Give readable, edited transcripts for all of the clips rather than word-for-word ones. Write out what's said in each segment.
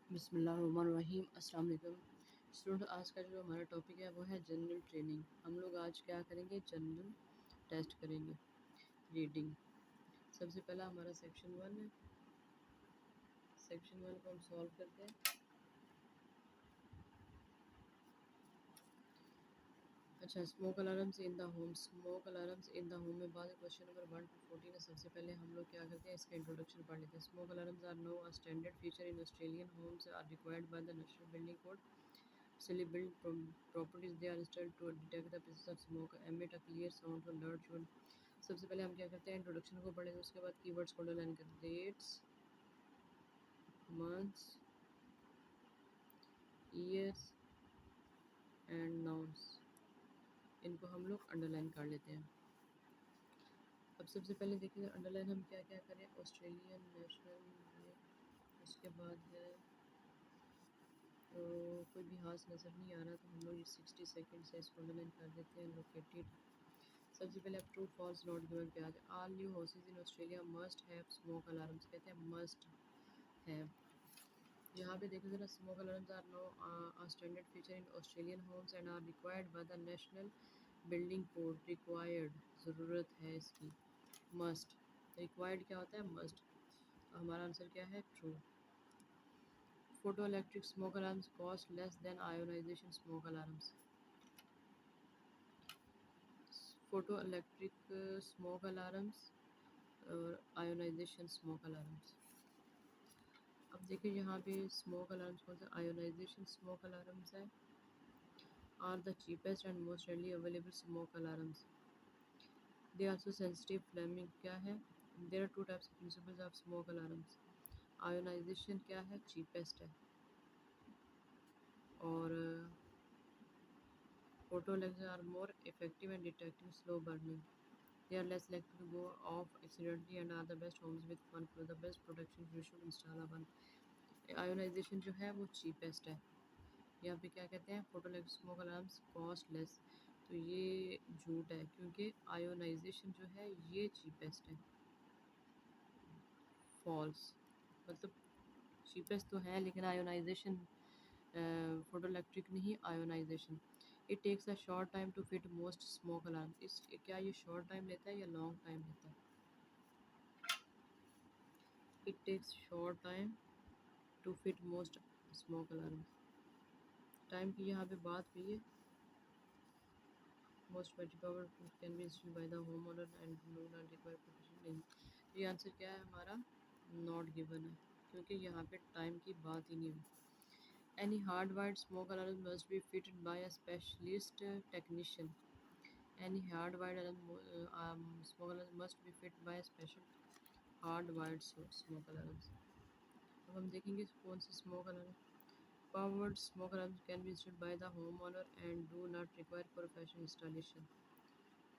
बिस्मिल्लाहिर्रहमानिर्रहीम। अस्सलाम वालेकुम स्टूडेंट। आज का जो हमारा टॉपिक है वो है जनरल ट्रेनिंग। हम लोग आज क्या करेंगे, जनरल टेस्ट करेंगे। रीडिंग सबसे पहला हमारा सेक्शन 1 है। सेक्शन 1 को हम सॉल्व करते हैं। अच्छा, smoke alarms in the home. Smoke alarms in the home में बाद क्वेश्चन नंबर 1 to 14 है। सबसे पहले हम लोग क्या करते हैं, इसका इंट्रोडक्शन पढ़ लेते हैं। Smoke alarms are no a standard feature in Australian homes are required by the national building code Silly built properties they are installed to detect the presence of smoke, emit a clear sound to alert you. सबसे पहले हम क्या करते हैं, introduction को पढ़ेंगे, उसके बाद कीवर्ड्स को अंडरलाइन करते हैं। Dates, months, years and nouns, इनको हम लोग अंडरलाइन कर लेते हैं। अब सबसे पहले देखिए अंडरलाइन हम क्या क्या करें। ऑस्ट्रेलियन नेशनल, उसके बाद है तो कोई भी हाथ नज़र नहीं आ रहा तो हम लोग 60 सेकेंड से इसको अंडरलाइन कर देते हैं। लोकेटेड, सबसे पहले आप ट्रू फॉल्स नोट गिवन पे आते हैं। All new houses in Australia must have smoke alarms, कहते हैं मस्ट हैव। यहाँ पे देखो जरा, smoke alarms are no standard feature in Australian homes and are required by the national building code. Required, ज़रूरत है इसकी। मस्ट, रिक्वायर्ड क्या होता है, मस्ट। हमारा आंसर क्या है, true. Photo electric smoke alarms cost less than ionization smoke alarms. Photo electric smoke alarms और आयोनाइजेशन स्मोक अलार्म्स। अब देखिए यहाँ पे स्मोक अलार्म्स कौन सा, आयोनाइजेशन स्मोक अलार्म्स है। Are the cheapest and most readily available smoke alarms. They also sensitive flaming क्या है। There are two types of principles of smoke alarms. Ionization क्या है, चीपेस्ट है। और photo electric are more effective and detecting slow burning. They are less likely to go off accidentally and are the best homes with fun for the best protection you should install a one. Ionization जो है वो cheapest है। यहाँ पे क्या कहते हैं, photo smoke alarms cost less, तो ये झूठ है क्योंकि आयोनाइजेशन जो है ये चीपेस्ट है। फॉल्स, मतलब चीपेस्ट तो है लेकिन आयोनाइजेशन, फोटो इलेक्ट्रिक नहीं, ionization. It takes a short time to fit most smoke alarm. इस क्या ये शॉर्ट टाइम लेता है या लॉन्ग टाइम लेता है। It takes short time to fit most smoke alarm. Time की यहाँ पे बात हुई है। Most battery power can be installed by the home owner and no not require professional नहीं। तो ये आंसर क्या है हमारा, नॉट गिवन है क्योंकि यहाँ पे टाइम की बात ही नहीं हुई। Any hard wired smoke alarm must be fitted by a specialist technician. Any hard wired smoke alarm must be fit by special hard wired smoke alarms. अब हम देखेंगे कौन सी smoke alarm. Powered smoke alarms can be installed by the homeowner and do not require professional installation.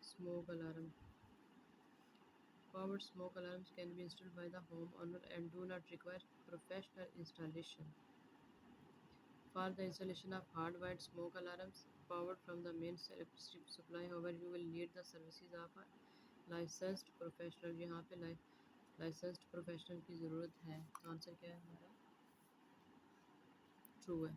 Smoke alarm. Powered smoke alarms can be installed by the homeowner and do not require professional installation. For the installation of hardwired smoke alarms powered from the main electricity supply, however, you will need the services of a licensed professional. यहाँ पे licensed professional की ज़रूरत है। Answer क्या है हमारा, true है।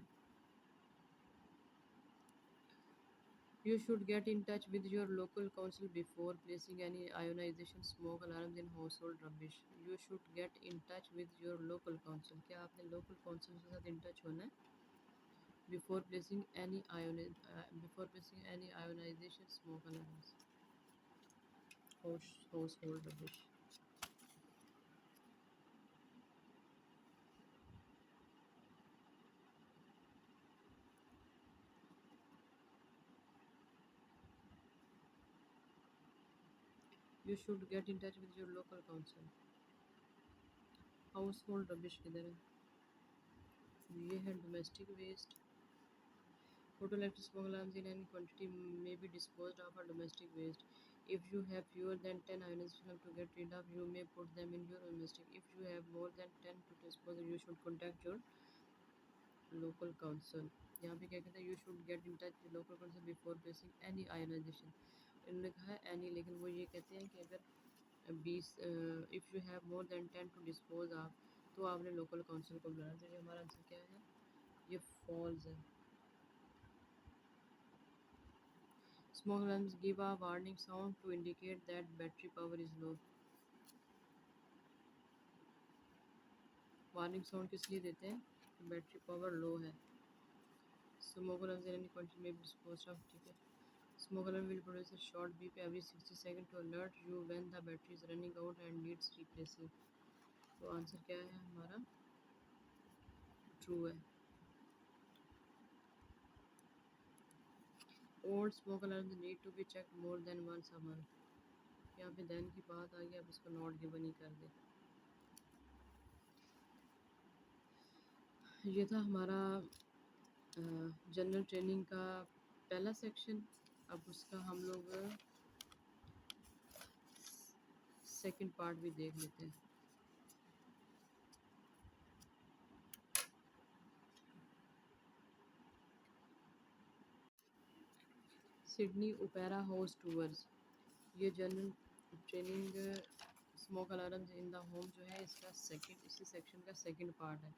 You should get in touch with your local council before placing any ionization smoke alarms in household rubbish. You should get in touch with your local council. क्या आपने local council के साथ in touch होना है before placing any ionization smoke alarms. Household rubbish. You should get in touch with your local council. Household rubbish किधर है, ये है domestic waste. Photoelectric smoke alarms in any quantity may be disposed of as domestic waste. If you have fewer than 10 ionization lamps to get rid of, you may put them in your domestic. If you have more than 10 to dispose of, you should contact your local council. यहाँ पे क्या कहते हैं, you should get in touch with local council before placing any ionization. इन्होंने कहा है any, लेकिन वो ये कहते हैं कि अगर 20 if you have more than 10 to dispose of, तो आपने लोकल काउंसिल को बुलाना। तो ये हमारा आंसर क्या है, ये फॉल्स है। Smoke alarms give a warning sound to indicate that battery power is low. Warning sound किस लिए देते हैं, बैटरी पावर लो है। Smoke alarms in any quantity में बी डिस्पोज्ड ऑफ, ठीक है। Smoke alarm will produce a short beep every 60 seconds to alert you when the battery is running out and needs replacing. तो answer क्या है हमारा, true है। Old smoke alarms need to be checked more than once a month. यहाँ पे then की बात आ गई, अब इसको नॉट गिवन ही कर दे। ये था हमारा जनरल ट्रेनिंग का पहला सेक्शन। अब उसका हम लोग सेकंड पार्ट भी देख लेते हैं। सिडनी ओपेरा हाउस टूर्स, ये general training smoke alarms in the home जो है इसका सेकंड, इसी सेक्शन का सेकंड पार्ट है।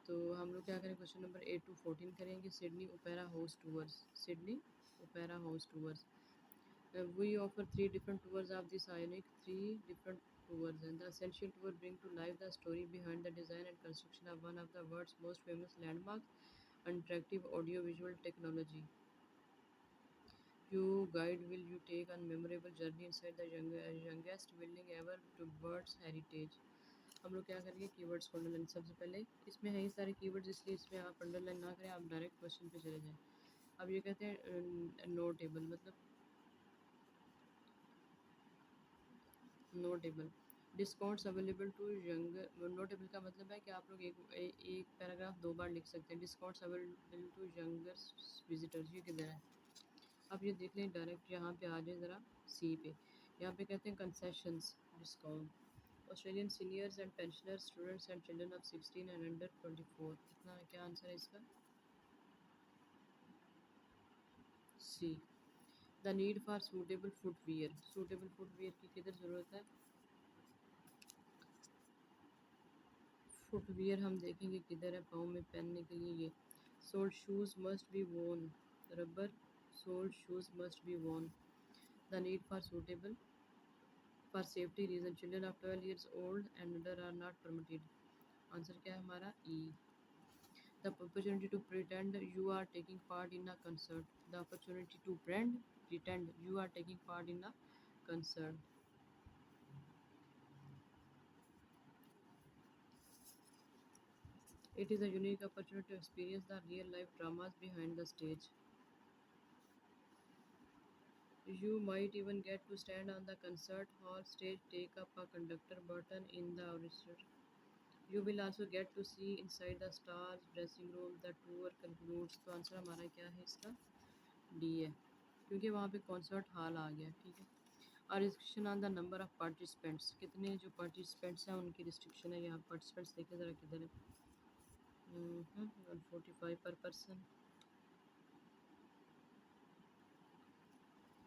तो हम लोग क्या करें, क्वेश्चन नंबर 8 to 14 करेंगे। Sydney opera house tours, Sydney opera house tours, we offer 3 different tours of this ionic, 3 different tours, and the essential tour bring to life the story behind the design and construction of one of the world's most famous landmarks, interactive audio-visual technology. You guide will you take on memorable journey inside the youngest building ever to world's heritage. हम लोग क्या करेंगे, keywords को underline. सबसे पहले इसमें है ये सारे कीवर्ड्स, इसलिए इसमें आप अंडरलाइन ना करें, आप डायरेक्ट क्वेश्चन पे चले जाएं। अब ये कहते हैं नोटेबल, मतलब notable discounts available to younger. Notable का मतलब है कि आप लोग एक पैराग्राफ 2 बार लिख सकते हैं। Discounts available to younger visitors, ये किधर है, आप ये देख लें डायरेक्ट, यहाँ पे आ जाए ज़रा सी पे। यहाँ पे कहते हैं concessions discount, Australian seniors and pensioners, students and children of 16 and under 24। कितना, क्या आंसर है इसका, C. The need for suitable footwear, suitable footwear की किधर ज़रूरत है, फुटवियर हम देखेंगे किधर है, पाँव में पहनने के लिए ये। Soled shoes must be worn, rubber soled shoes must be worn. The need for suitable, for safety reason children of 12 years old and under are not permitted. Answer क्या है हमारा, E। The opportunity to pretend you are taking part in a concert, the opportunity to pretend you are taking part in a concert. It is a unique opportunity to experience the real life dramas behind the stage. You might even get to stand on the concert hall stage, take up a conductor button in the orchestra. You will also get to see inside the stars dressing room. The tour concludes. तो answer हमारा क्या है इसका, D है, क्योंकि वहाँ पे concert hall आ गया, ठीक है। और restriction on the number of participants, कितने जो पार्टिसिपेंट्स हैं उनकी रिस्ट्रिक्शन है। यहाँ पार्टिसिपेंट्स देखे ज़रा किधर है, 145 पर person.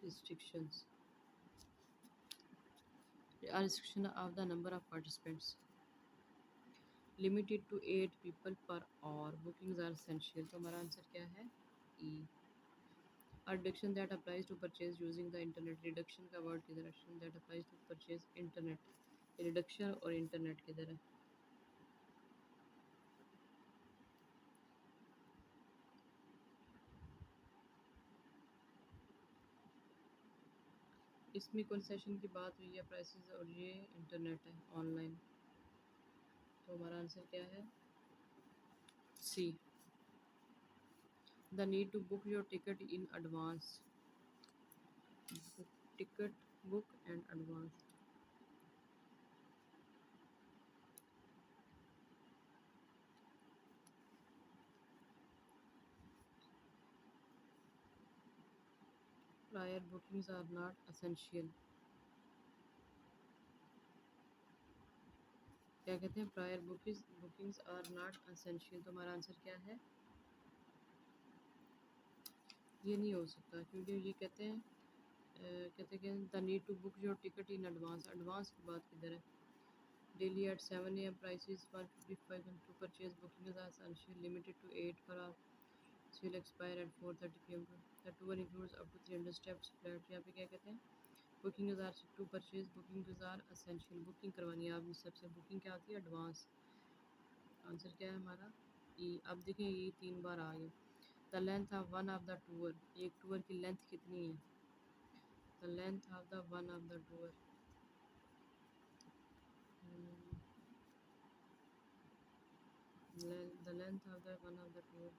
Restrictions, restriction of the number of participants, limited to 8 people per hour, bookings are essential। तो हमारा आंसर क्या है, ई। A reduction that applies to purchase using the internet, reduction का वर्ड किधर है, reduction that applies to purchase internet, reduction और internet किधर है, इसमें कंसेशन की बात हुई है, प्राइसेस, और ये इंटरनेट है ऑनलाइन। तो हमारा आंसर क्या है, C. The need to book your ticket in advance, ticket book and advance. Prior bookings are not essential, क्या कहते हैं, prior bookings are not essential. तो हमारा आंसर क्या है, ये नहीं हो सकता, क्योंकि ये कहते हैं कहते हैं the need to book your ticket in advance, advance की बात किधर है, Daily at 7 a.m. prices 155 and to purchase bookings are essential limited to 8 per hour. So will expire at 4:30 p.m. The tour includes up to 300 steps flat. यहाँ पे क्या कहते हैं booking are to purchase booking are essential booking करवानी है आपने सबसे booking क्या होती है एडवांस आंसर क्या है हमारा ई अब देखें ये 3 बार आ गए the length of one of the tour एक टूर की लेंथ कितनी है the length of the one of the tour the length of the one of the tour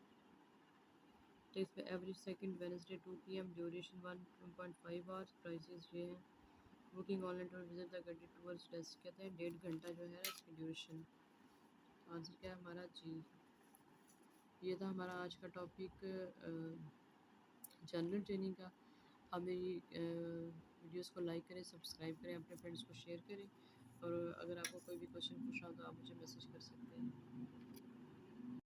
takes by average second Wednesday 2 p.m. duration 1.5 hours prices ये हैं booking online tour visit the guided tours desk कहते हैं 1.5 घंटा जो है इसकी duration answer क्या है हमारा जी ये था हमारा आज का टॉपिक जनरल ट्रेनिंग का आप मेरी वीडियोस को लाइक करें सब्सक्राइब करें अपने फ्रेंड्स को शेयर करें और अगर आपको कोई भी क्वेश्चन पूछना हो तो आप मुझे मैसेज कर सकते हैं